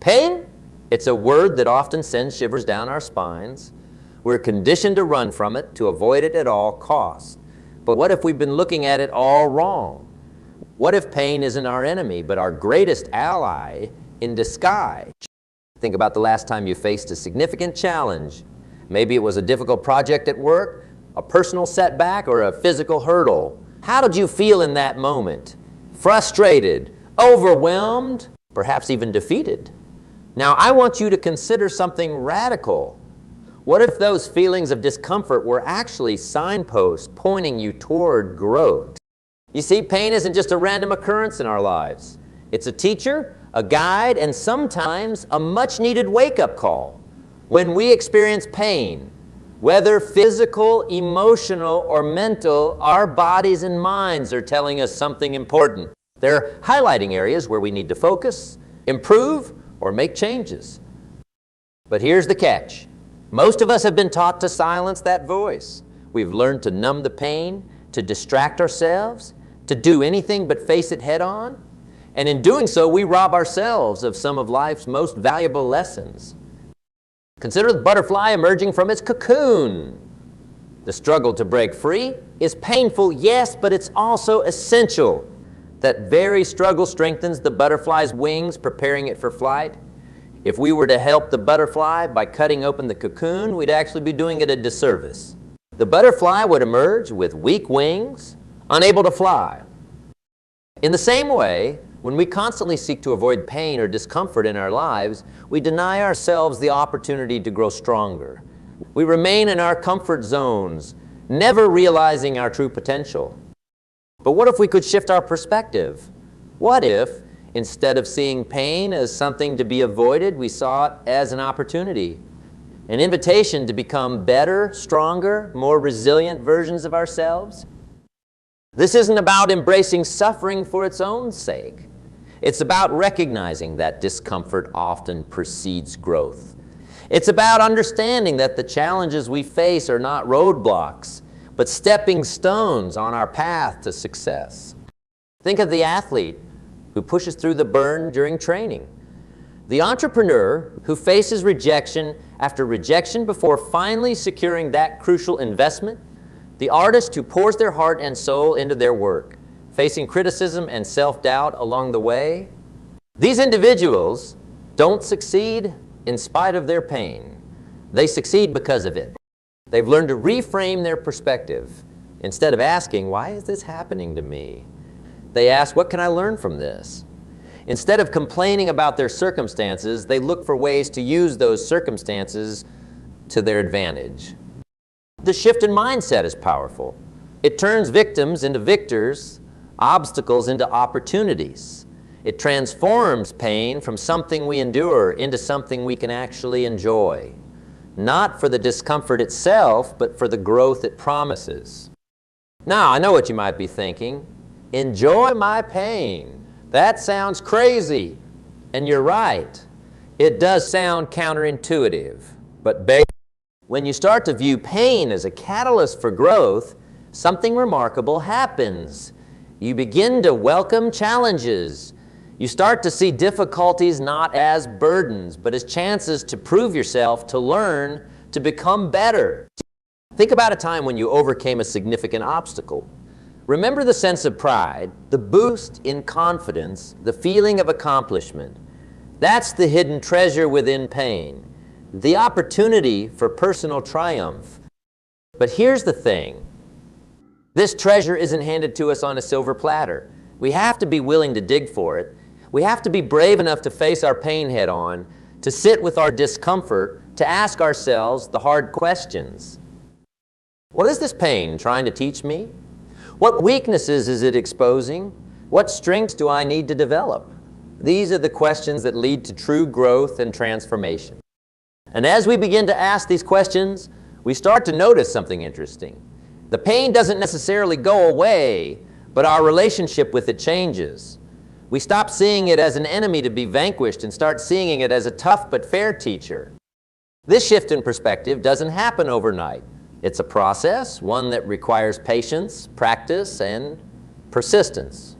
Pain, it's a word that often sends shivers down our spines. We're conditioned to run from it, to avoid it at all costs. But what if we've been looking at it all wrong? What if pain isn't our enemy, but our greatest ally in disguise? Think about the last time you faced a significant challenge. Maybe it was a difficult project at work, a personal setback, or a physical hurdle. How did you feel in that moment? Frustrated, overwhelmed, perhaps even defeated. Now, I want you to consider something radical. What if those feelings of discomfort were actually signposts pointing you toward growth? You see, pain isn't just a random occurrence in our lives. It's a teacher, a guide, and sometimes a much-needed wake-up call. When we experience pain, whether physical, emotional, or mental, our bodies and minds are telling us something important. They're highlighting areas where we need to focus, improve, or make changes. But here's the catch. Most of us have been taught to silence that voice. We've learned to numb the pain, to distract ourselves, to do anything but face it head on. And in doing so, we rob ourselves of some of life's most valuable lessons. Consider the butterfly emerging from its cocoon. The struggle to break free is painful, yes, but it's also essential. That very struggle strengthens the butterfly's wings, preparing it for flight. If we were to help the butterfly by cutting open the cocoon, we'd actually be doing it a disservice. The butterfly would emerge with weak wings, unable to fly. In the same way, when we constantly seek to avoid pain or discomfort in our lives, we deny ourselves the opportunity to grow stronger. We remain in our comfort zones, never realizing our true potential. But what if we could shift our perspective? What if, instead of seeing pain as something to be avoided, we saw it as an opportunity, an invitation to become better, stronger, more resilient versions of ourselves? This isn't about embracing suffering for its own sake. It's about recognizing that discomfort often precedes growth. It's about understanding that the challenges we face are not roadblocks, but stepping stones on our path to success. Think of the athlete who pushes through the burn during training, the entrepreneur who faces rejection after rejection before finally securing that crucial investment, the artist who pours their heart and soul into their work, facing criticism and self-doubt along the way. These individuals don't succeed in spite of their pain. They succeed because of it. They've learned to reframe their perspective. Instead of asking, why is this happening to me? They ask, what can I learn from this? Instead of complaining about their circumstances, they look for ways to use those circumstances to their advantage. The shift in mindset is powerful. It turns victims into victors, obstacles into opportunities. It transforms pain from something we endure into something we can actually enjoy. Not for the discomfort itself, but for the growth it promises. Now, I know what you might be thinking. Enjoy my pain. That sounds crazy. And you're right. It does sound counterintuitive. But when you start to view pain as a catalyst for growth, something remarkable happens. You begin to welcome challenges. You start to see difficulties not as burdens, but as chances to prove yourself, to learn, to become better. Think about a time when you overcame a significant obstacle. Remember the sense of pride, the boost in confidence, the feeling of accomplishment. That's the hidden treasure within pain, the opportunity for personal triumph. But here's the thing. This treasure isn't handed to us on a silver platter. We have to be willing to dig for it. We have to be brave enough to face our pain head on, to sit with our discomfort, to ask ourselves the hard questions. What is this pain trying to teach me? What weaknesses is it exposing? What strengths do I need to develop? These are the questions that lead to true growth and transformation. And as we begin to ask these questions, we start to notice something interesting. The pain doesn't necessarily go away, but our relationship with it changes. We stop seeing it as an enemy to be vanquished and start seeing it as a tough but fair teacher. This shift in perspective doesn't happen overnight. It's a process, one that requires patience, practice, and persistence.